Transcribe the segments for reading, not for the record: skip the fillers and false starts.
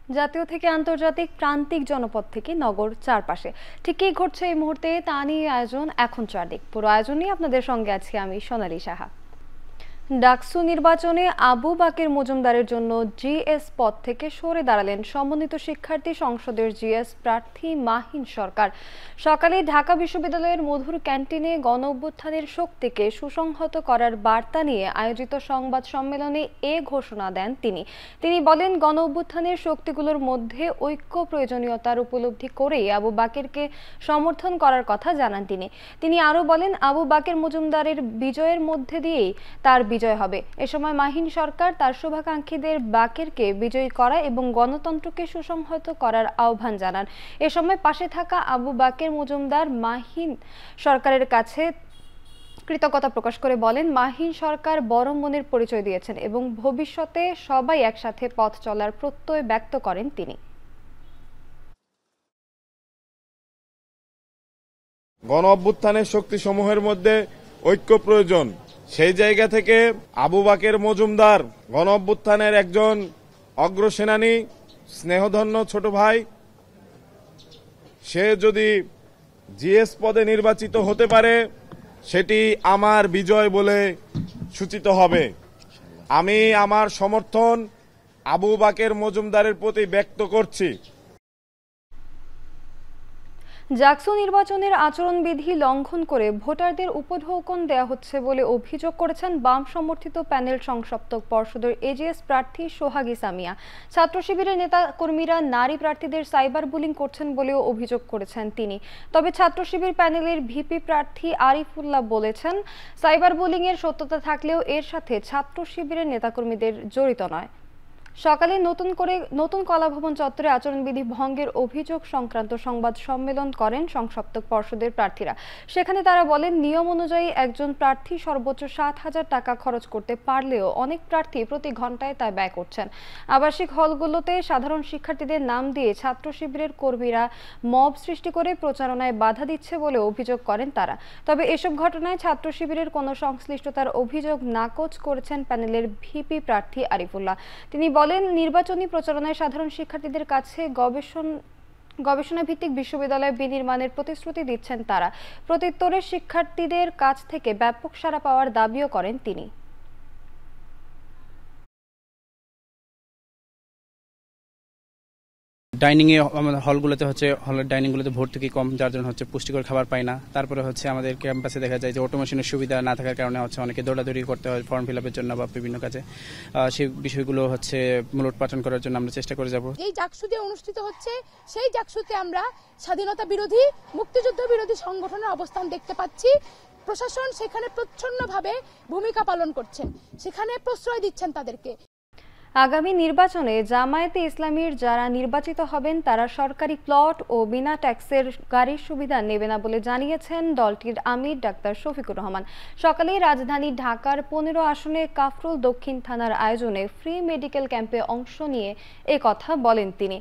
জাতীয় থেকে আন্তর্জাতিক প্রান্তিক জনপদ থেকে নগর চারপাশে ঠিক কী ঘটছে এই মুহূর্তে তা নিয়ে আয়োজন এখন চারদিক। পুরো আয়োজন নিয়ে আপনাদের সঙ্গে আছি আমি সোনালী সাহা। ডাকসু নির্বাচনে আবু বাকের মজুমদারের জন্য জিএস পদ থেকে সরে দাঁড়ালেন সমন্বিত শিক্ষার্থী সংসদের জিএস প্রার্থী মাহিন সরকার। সকালে ঢাকা বিশ্ববিদ্যালয়ের মধুর ক্যান্টিনে গণ অভ্যুত্থানের শক্তিকে সুসংহত করার বার্তা নিয়ে আয়োজিত সংবাদ সম্মেলনে এ ঘোষণা দেন তিনি বলেন, গণ অভ্যুত্থানের শক্তিগুলোর মধ্যে ঐক্য প্রয়োজনীয়তার উপলব্ধি করেই আবু বাকেরকে সমর্থন করার কথা জানান তিনি আরও বলেন, আবু বাকের মজুমদারের বিজয়ের মধ্যে দিয়েই তার বিজয় হবে। এ সময় মাহিন সরকার তার শুভাকাঙ্ক্ষীদের বাকেরকে বিজয়ী করা এবং গণতন্ত্রকে সুসংহত করার আহ্বান জানান। এ সময় পাশে থাকা আবু বাকের মজুমদার মাহিন সরকারের কাছে কৃতজ্ঞতা প্রকাশ করে বলেন, মাহিন সরকার বড় মনের পরিচয় দিয়েছেন এবং ভবিষ্যতে সবাই একসাথে পথ চলার প্রত্যয় ব্যক্ত করেন তিনি। গণ অভ্যুত্থানের শক্তিসমূহের মধ্যে ঐক্য প্রয়োজন। সেই জায়গা থেকে আবু বাকের মজুমদার গণ অভ্যুত্থানের একজন অগ্রসেনানী, স্নেহধন্য ছোট ভাই। সে যদি জিএস পদে নির্বাচিত হতে পারে সেটি আমার বিজয় বলে সূচিত হবে। আমি আমার সমর্থন আবু বাকের মজুমদারের প্রতি ব্যক্ত করছি। জাকসু নির্বাচনের আচরণবিধি লঙ্ঘন করে ভোটারদের উপঢৌকন দেওয়া হচ্ছে বলে অভিযোগ করেছেন বাম সমর্থিত প্যানেল সংসপ্তক পর্ষদের এজিএস প্রার্থী সোহাগী সামিয়া। ছাত্র শিবিরের নেতা কর্মীরা নারী প্রার্থীদের সাইবার বুলিং করছেন বলেও অভিযোগ করেছেন তিনি। তবে ছাত্র শিবির প্যানেলের ভিপি প্রার্থী আরিফুল্লাহ বলেছেন, সাইবার বুলিং এর সত্যতা থাকলেও এর সাথে ছাত্র শিবিরের নেতাকর্মীদের জড়িত নয়। সকালে নতুন কলাভবন চত্বরে আচরণবিধি ভঙ্গের অভিযোগ সংক্রান্ত সংবাদ সম্মেলন করেন সংসপ্তক পর্ষদের প্রার্থীরা। সেখানে তারা বলেন, নিয়ম অনুযায়ী একজন প্রার্থী সর্বোচ্চ 7,000 টাকা খরচ করতে পারলেও অনেক প্রার্থী প্রতি ঘন্টায় তা ব্যয় করছেন। আবাসিক হলগুলোতে সাধারণ শিক্ষার্থীদের নাম দিয়ে ছাত্র শিবিরের কর্মীরা মব সৃষ্টি করে প্রচারণায় বাধা দিচ্ছে বলে অভিযোগ করেন তারা। তবে এসব ঘটনায় ছাত্র শিবিরের কোনো সংশ্লিষ্টতার অভিযোগ নাকচ করেছেন প্যানেলের ভিপি প্রার্থী আরিফুল্লাহ। তিনি বলেন, নির্বাচনী প্রচারণায় সাধারণ শিক্ষার্থীদের কাছে গবেষণা ভিত্তিক বিশ্ববিদ্যালয় বিনির্মাণের প্রতিশ্রুতি দিচ্ছেন তারা। প্রত্যুত্তরে শিক্ষার্থীদের কাছ থেকে ব্যাপক সাড়া পাওয়ার দাবিও করেন তিনি। ডাইনিংয়ে আমাদের হলগুলোতে হলের ডাইনিংগুলোতে ভর্তুকি কম, যার জন্য পুষ্টিকর খাবার পায় না। তারপরে আমাদের ক্যাম্পাসে দেখা যায় যে অটোমেশনের সুবিধা না থাকার কারণে অনেকে দৌড়াদৌড়ি করতে হয় ফর্ম ফিল আপের জন্য বা বিভিন্ন কাজে। সেই বিষয়গুলো মূলোৎপাটন করার জন্য আমরা চেষ্টা করে যাব। এই জাকসুতে অনুষ্ঠিত হচ্ছে, সেই জাকসুতে আমরা স্বাধীনতা বিরোধী, মুক্তিযুদ্ধ বিরোধী সংগঠনের অবস্থান দেখতে পাচ্ছি। প্রশাসন সেখানে প্রচ্ছন্নভাবে ভূমিকা পালন করছেন, সেখানে প্রশ্রয় দিচ্ছেন তাদেরকে। আগামী নির্বাচনে জামায়াতে ইসলামীর যারা নির্বাচিত হবেন তারা সরকারি প্লট ও বিনা ট্যাক্সের গাড়ির সুবিধা নেবে না বলে জানিয়েছেন দলটির আমির ডাক্তার শফিকুর রহমান। সকালে রাজধানী ঢাকার 15 আসনে কাফরুল দক্ষিণ থানার আয়োজনে ফ্রি মেডিকেল ক্যাম্পে অংশ নিয়ে এ কথা বলেন তিনি।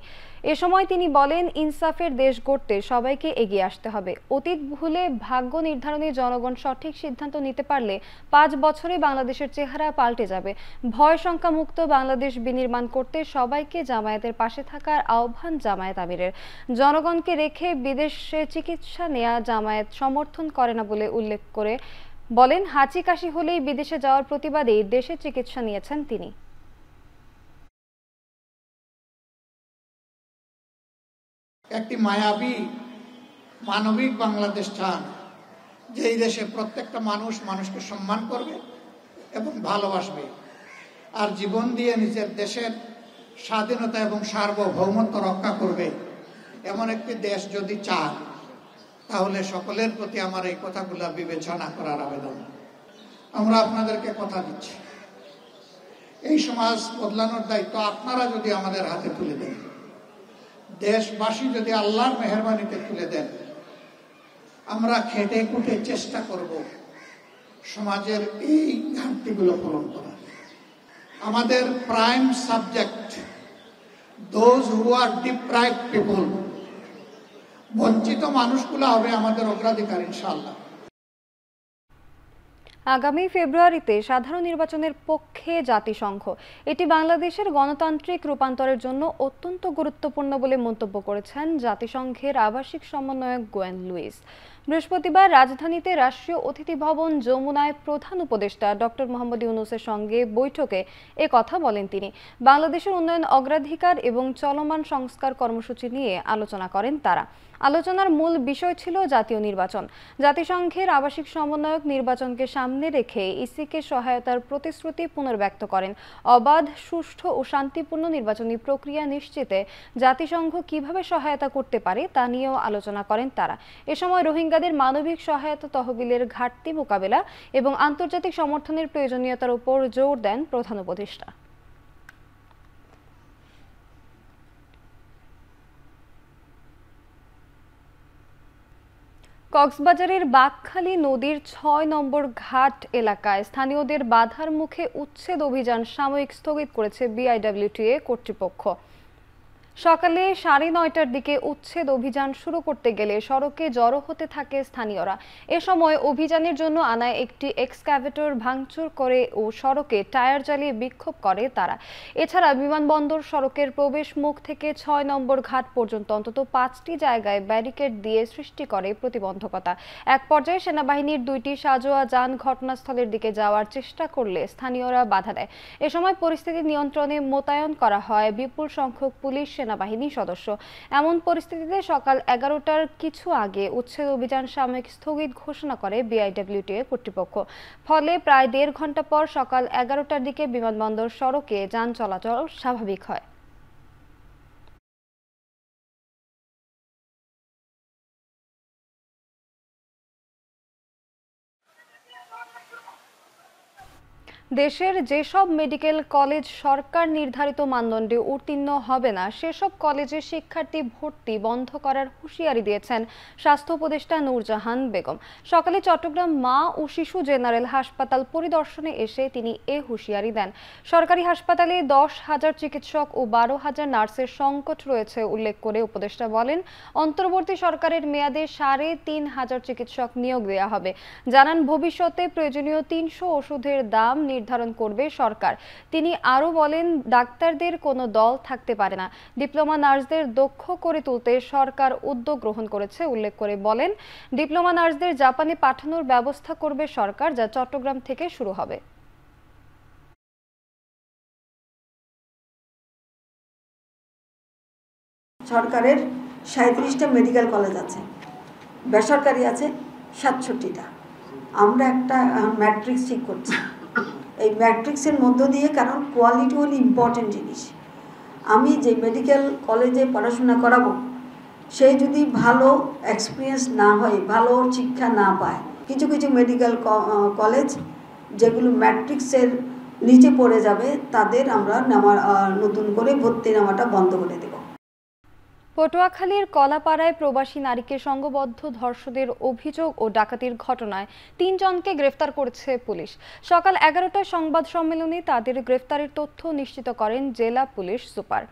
এ সময় তিনি বলেন, ইনসাফের দেশ গড়তে সবাইকে এগিয়ে আসতে হবে। অতীত ভুলে ভাগ্য নির্ধারণে জনগণ সঠিক সিদ্ধান্ত নিতে পারলে 5 বছরে বাংলাদেশের চেহারা পাল্টে যাবে। ভয় শঙ্কা মুক্ত বাংলাদেশ বিনির্মাণ করতে সবাইকে জামায়াতের পাশে থাকার আহ্বান জামায়াত আমিরের। জনগণকে রেখে বিদেশে চিকিৎসা নেওয়া জামায়াত সমর্থন করে না বলে উল্লেখ করে বলেন, হাঁচি কাশি হলেই বিদেশে যাওয়ার প্রতিবাদেই দেশে চিকিৎসা নিয়েছেন তিনি। একটি মায়াবী মানবিক বাংলাদেশ চান, যেই দেশে প্রত্যেকটা মানুষ মানুষকে সম্মান করবে এবং ভালোবাসবে, আর জীবন দিয়ে নিজের দেশের স্বাধীনতা এবং সার্বভৌমত্ব রক্ষা করবে। এমন একটি দেশ যদি চান, তাহলে সকলের প্রতি আমার এই কথাগুলো বিবেচনা করার আবেদন। আমরা আপনাদেরকে কথা দিচ্ছি, এই সমাজ বদলানোর দায়িত্ব আপনারা যদি আমাদের হাতে তুলে দেন, দেশবাসী যদি আল্লাহর মেহেরবানিতে তুলে দেন, আমরা খেটে খুঁটে চেষ্টা করব সমাজের এই ঘাটতিগুলো পূরণ করা। আমাদের prime subject those who are deprived people, বঞ্চিত মানুষগুলো হবে আমাদের অগ্রাধিকার ইনশাআল্লাহ। আগামী ফেব্রুয়ারিতে সাধারণ নির্বাচনের পক্ষে জাতিসংঘ এটি বাংলাদেশের গণতান্ত্রিক রূপান্তরের জন্য অত্যন্ত গুরুত্বপূর্ণ বলে মন্তব্য করেছেন জাতিসংঘের আবাসিক সমন্বয়ক গোয়েন লুইস। বৃহস্পতিবার রাজধানীতে রাষ্ট্রীয় অতিথি ভবন যমুনায় প্রধান উপদেষ্টা ডক্টর মোহাম্মদ ইউনূসের সঙ্গে বৈঠকে এ কথা বলেন তিনি। বাংলাদেশের উন্নয়ন অগ্রাধিকার এবং চলমান সংস্কার কর্মসূচি নিয়ে আলোচনা করেন তারা। আলোচনার মূল বিষয় ছিল জাতীয় নির্বাচন। জাতিসংঘের আবাসিক সমন্বয়ক নির্বাচনকে সামনে রেখে ইসিকে সহায়তার প্রতিশ্রুতি পুনর্ব্যক্ত করেন। অবাধ, সুষ্ঠু ও শান্তিপূর্ণ নির্বাচনী প্রক্রিয়া নিশ্চিতে জাতিসংঘ কিভাবে সহায়তা করতে পারে তা নিয়েও আলোচনা করেন তারা। এ সময় রোহিঙ্গাদের মানবিক সহায়তা তহবিলের ঘাটতি মোকাবেলা এবং আন্তর্জাতিক সমর্থনের প্রয়োজনীয়তার উপর জোর দেন প্রধান উপদেষ্টা। কক্সবাজারের বাঁকখালী নদীর ৬ নম্বর ঘাট এলাকায় স্থানীয়দের বাধার মুখে উচ্ছেদ অভিযান সাময়িক স্থগিত করেছে বিআইডব্লিউটিএ কর্তৃপক্ষ। সকালে ৯:৩০টার দিকে উচ্ছেদ অভিযান শুরু করতে গেলে সড়কে জড়ো হতে থাকে স্থানীয়রা। এ সময় অভিযানের জন্য আনা একটি এক্সক্যাভেটর ভাঙচুর করে ও সড়কে টায়ার জ্বালিয়ে বিক্ষোভ করে তারা। এছাড়া বিমানবন্দর সড়কের প্রবেশ মুখ থেকে ৬ নম্বর ঘাট পর্যন্ত অন্তত ৫টি জায়গায় ব্যারিকেড দিয়ে সৃষ্টি করে প্রতিবন্ধকতা। এক পর্যায়ে সেনাবাহিনীর ২টি সাঁজোয়া যান ঘটনাস্থলের দিকে যাওয়ার চেষ্টা করলে স্থানীয়রা বাধা দেয়। এ সময় পরিস্থিতি নিয়ন্ত্রণে মোতায়েন করা হয় বিপুল সংখ্যক পুলিশ সেনাবাহিনী সদস্য। এমন পরিস্থিতিতে সকাল ১১টার কিছু আগে উচ্ছেদ অভিযান সাময়িক স্থগিত ঘোষণা করে বিআইডব্লিউটিএ কর্তৃপক্ষ। ফলে প্রায় ১.৫ ঘন্টা পর সকাল ১১টার দিকে বিমানবন্দর সড়কে যান চলাচল স্বাভাবিক হয়। দেশের যেসব মেডিকেল কলেজ সরকার নির্ধারিত মানদণ্ডে উত্তীর্ণ হবে না সেসব কলেজে শিক্ষার্থী ভর্তি বন্ধ করার হুঁশিয়ারি দিয়েছেন স্বাস্থ্য উপদেষ্টা নূরজাহান বেগম। সকালে চট্টগ্রাম মা ও শিশু জেনারেল হাসপাতাল পরিদর্শনে এসে তিনি এ হুঁশিয়ারি দেন। সরকারি হাসপাতালে ১০,০০০ চিকিৎসক ও ১২,০০০ নার্সের সংকট রয়েছে উল্লেখ করে উপদেষ্টা বলেন, অন্তর্বর্তী সরকারের মেয়াদে ৩,৫০০ চিকিৎসক নিয়োগ দেওয়া হবে। জানান, ভবিষ্যতে প্রয়োজনীয় ৩০০ ওষুধের দাম নির্ধারণ করবে সরকার। তিনি আরও বলেন, ডাক্তারদের কোনো দল থাকতে পারে না। ডিপ্লোমা নার্সদের দক্ষ করে তুলতে সরকার উদ্যোগ গ্রহণ করেছে উল্লেখ করে বলেন, ডিপ্লোমা নার্সদের জাপানে পাঠানোর ব্যবস্থা করবে সরকার, যা চট্টগ্রাম থেকে শুরু হবে। সরকারের ৩৭টা মেডিকেল কলেজ আছে, বেসরকারি আছে ৬৭টা। আমরা একটা ম্যাট্রিক্স ঠিক করছি। এই ম্যাট্রিক্সের মধ্য দিয়ে, কারণ কোয়ালিটি হল ইম্পর্টেন্ট জিনিস। আমি যে মেডিকেল কলেজে পড়াশোনা করাবো সে যদি ভালো এক্সপিরিয়েন্স না হয়, ভালো শিক্ষা না পায়, কিছু কিছু মেডিকেল কলেজ যেগুলো ম্যাট্রিক্সের নিচে পড়ে যাবে তাদের আমরা নতুন করে ভর্তি নেওয়াটা বন্ধ করে দেব। পটুয়াখালীর কলাপাড়ায় প্রবাসী নারীকে সংঘবদ্ধ ধর্ষণের অভিযোগ ও ডাকাতির ঘটনায় ৩ জনকে গ্রেফতার করেছে পুলিশ। সকাল ১১টায় সংবাদ সম্মেলনে তাদের গ্রেফতারের তথ্য নিশ্চিত করেন জেলা পুলিশ সুপার।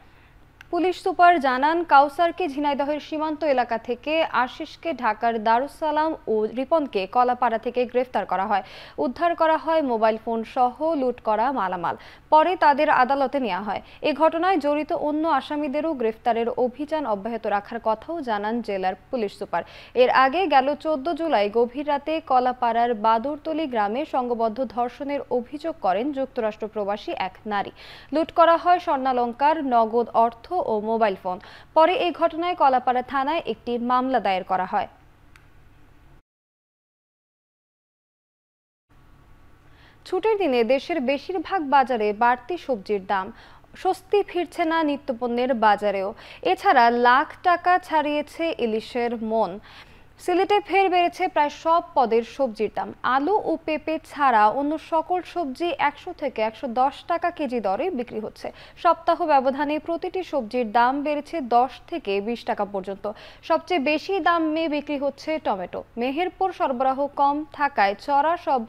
পুলিশ সুপার জানান, কাউসারকে ঝিনাইদহের সীমান্ত এলাকা থেকে, আশিসকে ঢাকার দারুসালাম ও রিপনকে কলাপাড়া থেকে গ্রেফতার করা হয়। উদ্ধার করা হয় মোবাইল ফোন সহ লুট করা মালামাল। পরে তাদের আদালতে নেওয়া হয়। এ ঘটনায় জড়িত অন্য আসামিদেরও গ্রেফতারের অভিযান অব্যাহত রাখার কথাও জানান জেলার পুলিশ সুপার। এর আগে গেল ১৪ জুলাই গভীর রাতে কলাপাড়ার বাদুরতলী গ্রামে সংঘবদ্ধ ধর্ষণের অভিযোগ করেন যুক্তরাষ্ট্র প্রবাসী এক নারী। লুট করা হয় স্বর্ণালংকার, নগদ অর্থ ও মোবাইল ফোন। পরে এই ঘটনায় কলাপাড়া থানায় একটি মামলা দায়ের করা হয়। ছুটির দিনে দেশের বেশিরভাগ বাজারে বাড়তি সবজির দাম। স্বস্তি ফিরছে না নিত্যপণ্যের বাজারেও। এছাড়া লাখ টাকা ছাড়িয়েছে ইলিশের মন। সিলেটে ফের বেড়েছে প্রায় সব পদের সবজির দাম। আলু ও পেঁপে ছাড়া অন্য সকল সবজি ১০০ থেকে ১১০ টাকা কেজি দরে বিক্রি হচ্ছে। সপ্তাহ ব্যবধানে প্রতিটি সবজির দাম বেড়েছে ১০ থেকে ২০ টাকা পর্যন্ত। সবচেয়ে বেশি দামে বিক্রি হচ্ছে টমেটো। মেহেরপুর সরবরাহ কম থাকায় চড়া সব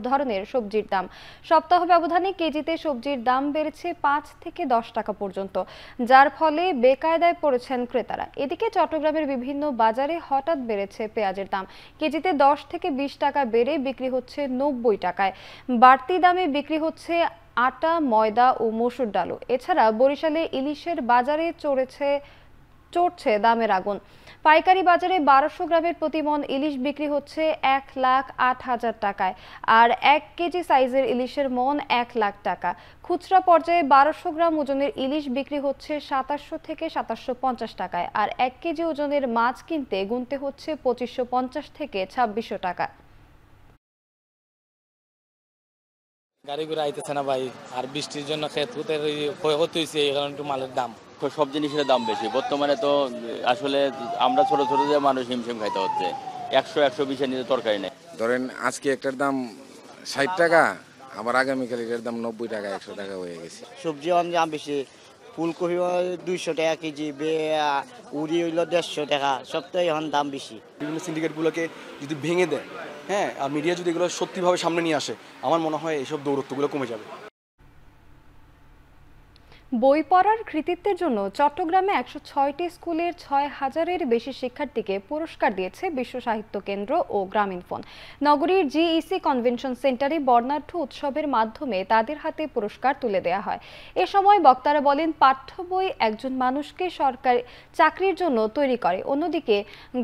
ধরনের সবজির দাম। সপ্তাহ ব্যবধানে কেজিতে সবজির দাম বেড়েছে ৫ থেকে ১০ টাকা পর্যন্ত, যার ফলে বেকায়দায় পড়েছেন ক্রেতারা। এদিকে চট্টগ্রামের বিভিন্ন বাজারে হঠাৎ বেড়েছে পেঁয়াজের দাম। কেজিতে 10 থেকে 20 টাকা বেড়ে বিক্রি হচ্ছে 90 টাকায়। বাড়তি দামে বিক্রি হচ্ছে আটা, ময়দা ও মসুর ডালও। এছাড়া বরিশালে ইলিশের বাজারে চড়ছে দামের আগুন। পাইকারি বাজারে 1200 গ্রামের প্রতি মণ ইলিশ বিক্রি হচ্ছে 1,08,000 টাকায়, আর 1 কেজি সাইজের ইলিশের মণ 1 লাখ টাকা। খুচরা পর্যায়ে 1200 গ্রাম ওজনের ইলিশ বিক্রি হচ্ছে 2700 থেকে 2750 টাকায়, আর 1 কেজি ওজনের মাছ কিনতে গুনতে হচ্ছে 2550 থেকে 2600 টাকা। গাড়ি ঘোড়া আইতেছে না ভাই, আর বৃষ্টির জন্য ক্ষেত ক্ষয়ক্ষতি হয়েছে, এই কারণে একটু মালের দাম, সব জিনিসের দাম বেশি বর্তমানে। তো আসলে আমরা ছোট ছোট যে মানুষ হিমশিম খাইতে হচ্ছে। 100-120 নিতে তরকারি নেই। ধরেন আজকে একটার দাম 60 টাকা, আবার আগামীকাল এটার দাম 90 টাকা 100 টাকা হয়ে গেছে। সবজি দাম বেশি, ফুলকপি 200 টাকা কেজি, উড়ি হইল 150 টাকা, সবটাই এখন দাম বেশি। বিভিন্ন সিন্ডিকেটগুলোকে যদি ভেঙে দেয়, হ্যাঁ, আর মিডিয়া যদি এগুলো সত্যিভাবে সামনে নিয়ে আসে, আমার মনে হয় এইসব দৌরত্বগুলো কমে যাবে। বই পড়ার কৃতিত্বের জন্য চট্টগ্রামে 106টি স্কুলের 6000-এর বেশি শিক্ষার্থীকে পুরস্কার দিয়েছে বিশ্ব সাহিত্য কেন্দ্র ও গ্রামীণফোন। নগরীর জিইসি কনভেনশন সেন্টারে বর্ণাঢ্য উৎসবের মাধ্যমে তাদের হাতে পুরস্কার তুলে দেওয়া হয়। এ সময় বক্তারা বলেন, পাঠ্য বই একজন মানুষকে সরকারি চাকরির জন্য তৈরি করে, অন্যদিকে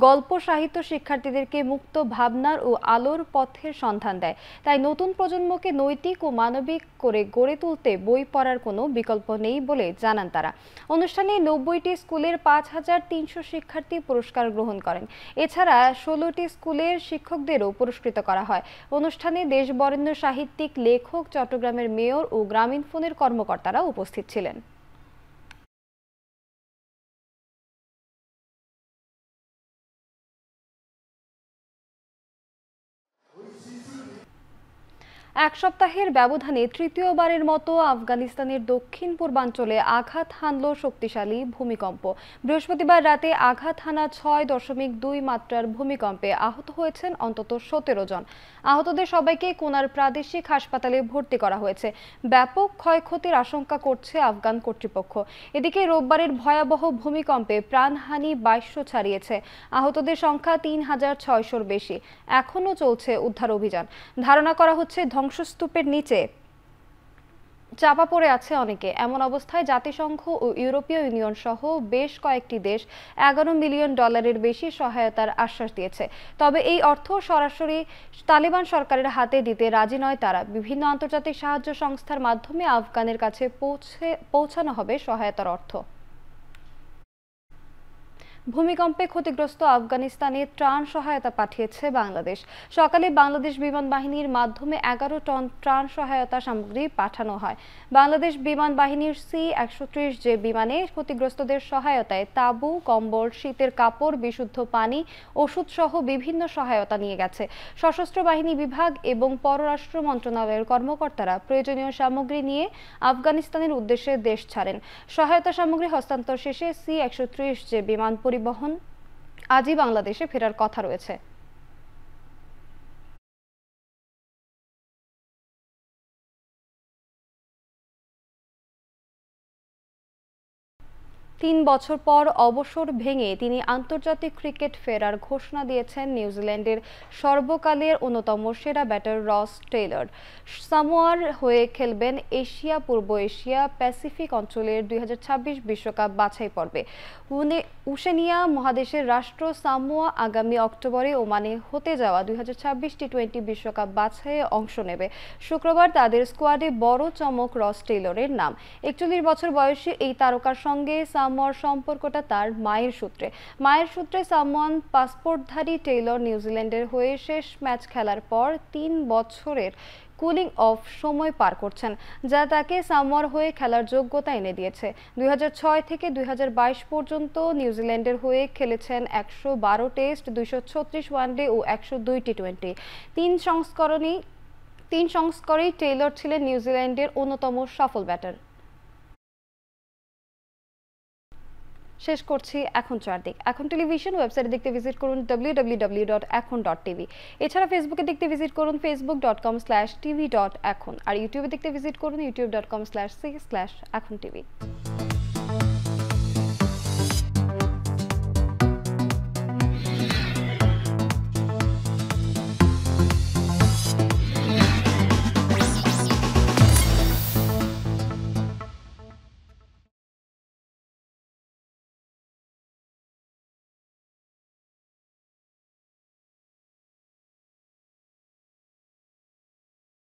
গল্প সাহিত্য শিক্ষার্থীদেরকে মুক্ত ভাবনার ও আলোর পথের সন্ধান দেয়। তাই নতুন প্রজন্মকে নৈতিক ও মানবিক করে গড়ে তুলতে বই পড়ার কোনো বিকল্প নেই বলে জানান তারা। অনুষ্ঠানে 90টি স্কুলের 5300 শিক্ষার্থী পুরস্কার গ্রহণ করেন। এছাড়া 16টি স্কুলের শিক্ষকদেরও পুরস্কৃত করা হয়। অনুষ্ঠানে দেশবরেণ্য সাহিত্যিক, লেখক, চট্টগ্রামের মেয়র ও গ্রামীণফোনের কর্মকর্তারা উপস্থিত ছিলেন। এক সপ্তাহের ব্যবধানে তৃতীয়বারের মতো আফগানিস্তানের দক্ষিণ পূর্বাঞ্চলে আঘাত হানল শক্তিশালী ভূমিকম্প। বৃহস্পতিবার রাতে আঘাত হানা 6.2 মাত্রার ভূমিকম্পে আহত হয়েছেন অন্তত 17 জন। আহতদের সবাইকে কোনার প্রাদেশিক হাসপাতালে ভর্তি করা হয়েছে। ব্যাপক ক্ষয়ক্ষতির আশঙ্কা করছে আফগান কর্তৃপক্ষ। এদিকে রোববারের ভয়াবহ ভূমিকম্পে প্রাণহানি 2200 ছাড়িয়েছে। আহতদের সংখ্যা 3600-র বেশি। এখনও চলছে উদ্ধার অভিযান। ধারণা করা হচ্ছে ধ্বংসস্তূপের নিচে চাপা পড়ে আছে অনেকে। এমন অবস্থায় জাতিসংঘ ও ইউরোপীয় ইউনিয়ন সহ বেশ কয়েকটি দেশ $11 মিলিয়ন বেশি সহায়তার আশ্বাস দিয়েছে। তবে এই অর্থ সরাসরি তালেবান সরকারের হাতে দিতে রাজি নয় তারা। বিভিন্ন আন্তর্জাতিক সাহায্য সংস্থার মাধ্যমে আফগানের কাছে পৌঁছানো হবে সহায়তার অর্থ। ভূমিকম্পে ক্ষতিগ্রস্ত আফগানিস্তানে ত্রাণ সহায়তা পাঠিয়েছে বাংলাদেশ। সকালে বাংলাদেশ বিমান বাহিনীর মাধ্যমে 11 টন ত্রাণ সহায়তা সামগ্রী পাঠানো হয়। বাংলাদেশ বিমান বাহিনীর C-130 যে বিমানে ক্ষতিগ্রস্তদের সহায়তায় তাঁবু, কম্বল, শীতের কাপড়, বিশুদ্ধ পানি, ওষুধ সহ বিভিন্ন সহায়তা নিয়ে গেছে। সশস্ত্র বাহিনী বিভাগ এবং পররাষ্ট্র মন্ত্রণালয়ের কর্মকর্তারা প্রয়োজনীয় সামগ্রী নিয়ে আফগানিস্তানের উদ্দেশ্যে দেশ ছাড়েন। সহায়তা সামগ্রী হস্তান্তর শেষে C-130 যে বিমান পরিবহন আজই বাংলাদেশে ফেরার কথা রয়েছে। 3 বছর পর অবসর ভেঙে তিনি আন্তর্জাতিক ক্রিকেট ফেরার ঘোষণা দিয়েছেন নিউজিল্যান্ডের সর্বকালের অন্যতম সেরা ব্যাটার রস টেইলর। সামোয়ার হয়ে খেলবেন এশিয়া, পূর্ব এশিয়া, প্যাসিফিক অঞ্চলের 2026 বিশ্বকাপ বাছাই পর্বে। ওশেনিয়া মহাদেশের রাষ্ট্র সামোয়া আগামী অক্টোবরে ওমানে হতে যাওয়া 2026 টি-20 বিশ্বকাপ বাছাইয়ে অংশ নেবে। শুক্রবার তাদের স্কোয়াডে বড় চমক রস টেইলরের নাম। 41 বছর বয়সী এই তারকার সঙ্গে সামোয়ার সম্পর্কটা তার মায়ের সূত্রে সামোয়ান পাসপোর্টধারী টেইলর নিউজিল্যান্ডের হয়ে শেষ ম্যাচ খেলার পর 3 বছরের কুলিং অফ সময় পার করছেন, যা তাকে সামোয়ার হয়ে খেলার যোগ্যতা এনে দিয়েছে। 2006 থেকে 2022 পর্যন্ত নিউজিল্যান্ডের হয়ে খেলেছেন 112 টেস্ট, 236 ওয়ানডে ও 102 টি-20। তিন সংস্করেই টেইলর ছিলেন নিউজিল্যান্ডের অন্যতম সফল ব্যাটার। শেষ করছি এখন চারদিক। এখন টেলিভিশন ওয়েবসাইটে দেখতে ভিজিট করুন www.ekhon.tv। এছাড়া ফেসবুকে দেখতে ভিজিট করুন facebook.com/tv.ekhon আর ইউটিউবে দেখতে ভিজিট করুন youtube.com/c/ekhon tv।